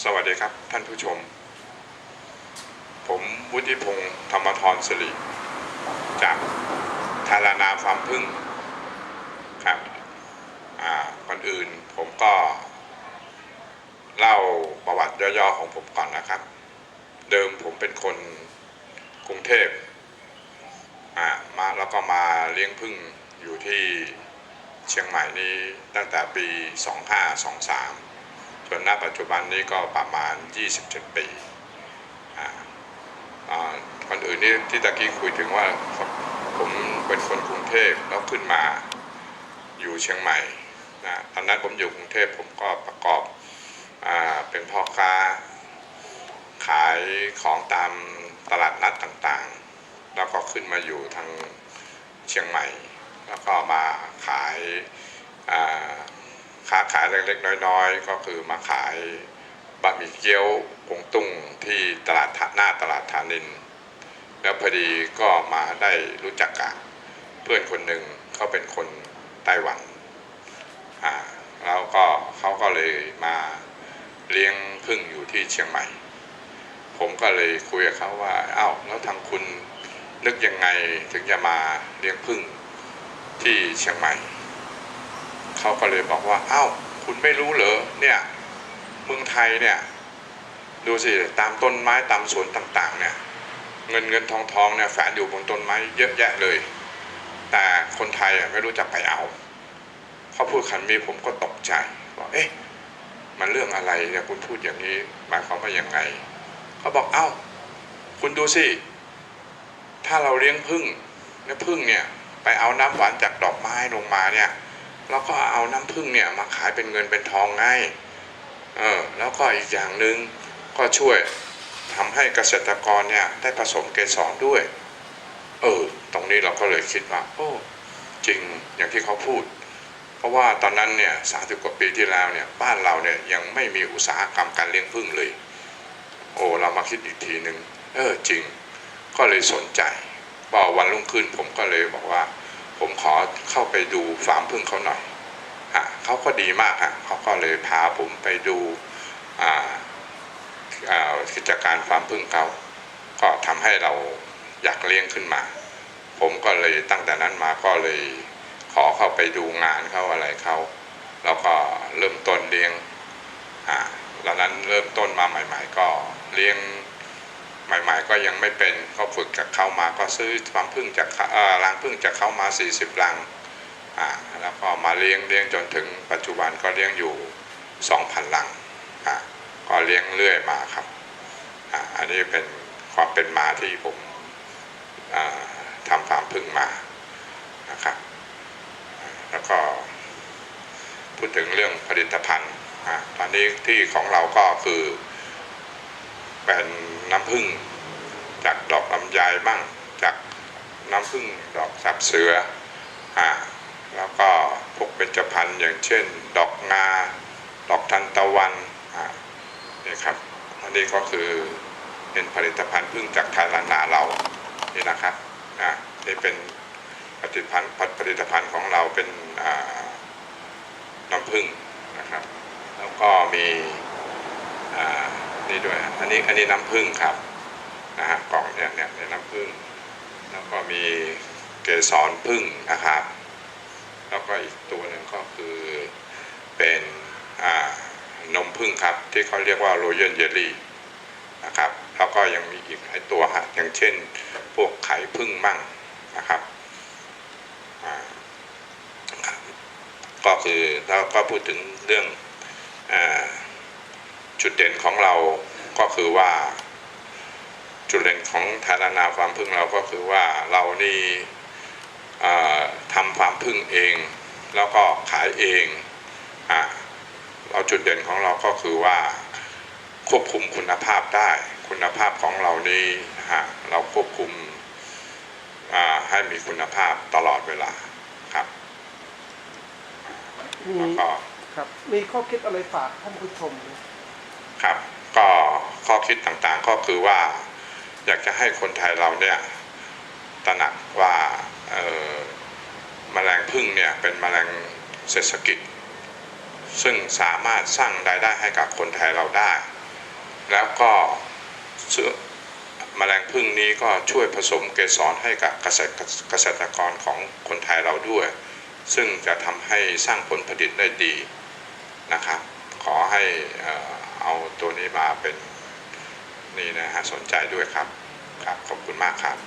สวัสดีครับท่านผู้ชมผมวุฒิพงศ์ธรรมธรสิริจากทารานาฟาร์มผึ้งครับก่อนอื่นผมก็เล่าประวัติย่อๆของผมก่อนนะครับเดิมผมเป็นคนกรุงเทพมาแล้วก็มาเลี้ยงผึ้งอยู่ที่เชียงใหม่นี้ตั้งแต่ปี2523จนณปัจจุบันนี้ก็ประมาณ27ปีคนอื่นนี่ที่ตะกี้คุยถึงว่าผมเป็นคนกรุงเทพแล้วขึ้นมาอยู่เชียงใหม่นะตอนนั้นผมอยู่กรุงเทพผมก็ประกอบเป็นพ่อค้าขายของตามตลาดนัดต่างๆแล้วก็ขึ้นมาอยู่ทางเชียงใหม่แล้วก็มาขายค้าขายเล็กๆน้อยๆก็คือมาขายบะหมี่เกี๊ยวกงตุ้งที่ตลาดหน้าตลาดธานินแล้วพอดีก็มาได้รู้จักกับเพื่อนคนหนึ่งเขาเป็นคนไต้หวันแล้วก็เขาก็เลยมาเลี้ยงผึ้งอยู่ที่เชียงใหม่ผมก็เลยคุยกับเขาว่าอ้าวแล้วทางคุณนึกยังไงถึงจะมาเลี้ยงผึ้งที่เชียงใหม่เขาก็เลยบอกว่าอ้าวคุณไม่รู้เหรอเนี่ยเมืองไทยเนี่ยดูสิตามต้นไม้ตามสวนต่างๆเนี่ยเงินทองเนี่ยแฝงอยู่บนต้นไม้เยอะแยะเลยแต่คนไทยไม่รู้จักไปเอาเขาพูดคำนี้ผมก็ตกใจว่าเอ๊ะมันเรื่องอะไรเนี่ยคุณพูดอย่างนี้หมายความว่ายังไงเขาบอกเอ้าคุณดูสิถ้าเราเลี้ยงผึ้งเนี่ยผึ้งเนี่ยไปเอาน้ำหวานจากดอกไม้ลงมาเนี่ยแล้วก็เอาน้ำผึ้งเนี่ยมาขายเป็นเงินเป็นทองไงแล้วก็อีกอย่างหนึ่งก็ช่วยทำให้เกษตรกรเนี่ยได้ผสมเกสรด้วยตรงนี้เราก็เลยคิดว่าโอ้จริงอย่างที่เขาพูดเพราะว่าตอนนั้นเนี่ย30 กว่าปีที่แล้วเนี่ยบ้านเราเนี่ยยังไม่มีอุตสาหกรรมการเลี้ยงผึ้งเลยเรามาคิดอีกทีหนึ่งจริงก็เลยสนใจพอวันรุ่งขึ้นผมก็เลยบอกว่าผมขอเข้าไปดูฟาร์มผึ้งเขาหน่อยเขาก็ดีมากเขาก็เลยพาผมไปดูกิจการฟาร์มผึ้งเขาก็ทำให้เราอยากเลี้ยงขึ้นมาผมก็เลยตั้งแต่นั้นมาก็เลยขอเข้าไปดูงานเขาอะไรเขาแล้วก็เริ่มต้นเลี้ยงตอนนั้นเริ่มต้นมาใหม่ๆก็เลี้ยงใหม่ๆก็ยังไม่เป็นก็ฝึกจากเขามาก็ซื้อฟาร์มผึ้งจากรังผึ้งจากเขามา40 รังแล้วก็มาเลี้ยงจนถึงปัจจุบันก็เลี้ยงอยู่ 2,000 รังก็เลี้ยงเรื่อยมาครับอันนี้เป็นความเป็นมาที่ผมทำฟาร์มผึ้งมานะครับแล้วก็พูดถึงเรื่องผลิตภัณฑ์ตอนนี้ที่ของเราก็คือเป็นน้ำผึ้งจากดอกลำไยบ้างจากน้ำผึ้งดอกสับเสือแล้วก็พวกเบญจพรรณอย่างเช่นดอกงาดอกทานตะวันนี่ครับอันนี้ก็คือเป็นผลิตภัณฑ์ผึ้งจากทารานาเรานี่นะครับนี่เป็นผลิตภัณฑ์ของเราเป็นน้ำผึ้งนะครับแล้วก็มีนี่ด้วยอันนี้น้ำผึ้งครับกล่องเนี่ยน้ำผึ้งแล้วก็มีเกสรผึ้งนะครับแล้วก็อีกตัวหนึ่งก็คือเป็นนมผึ้งครับที่เขาเรียกว่าโรยัลเยลลี่นะครับแล้วก็ยังมีอีกหลายตัวอย่างเช่นพวกไข่ผึ้งมั่งนะครับก็คือแล้วก็พูดถึงเรื่องจุดเด่นของเราก็คือว่าจุดเด่นของทารานาฟาร์มผึ้งเราก็คือว่าเรานี่ทำฟาร์มผึ้งเองแล้วก็ขายเองเราจุดเด่นของเราก็คือว่าควบคุมคุณภาพได้คุณภาพของเรานี่เราควบคุมให้มีคุณภาพตลอดเวลาครับแล้วก็ครับมีข้อคิดอะไรฝากท่านผู้ชมครับก็ข้อคิดต่างๆก็คือว่าอยากจะให้คนไทยเราเนี่ยตระหนักว่าแมลงผึ้งเนี่ยเป็นแมลงเศรษฐกิจซึ่งสามารถสร้างรายได้ให้กับคนไทยเราได้ แล้วก็แมลงผึ้งนี้ก็ช่วยผสมเกสรให้กับเกษตรกรของคนไทยเราด้วยซึ่งจะทำให้สร้างผลผลิตได้ดีนะครับขอให้เอาตัวนี้มาเป็นนี่นะฮะสนใจด้วยครับครับขอบคุณมากครับ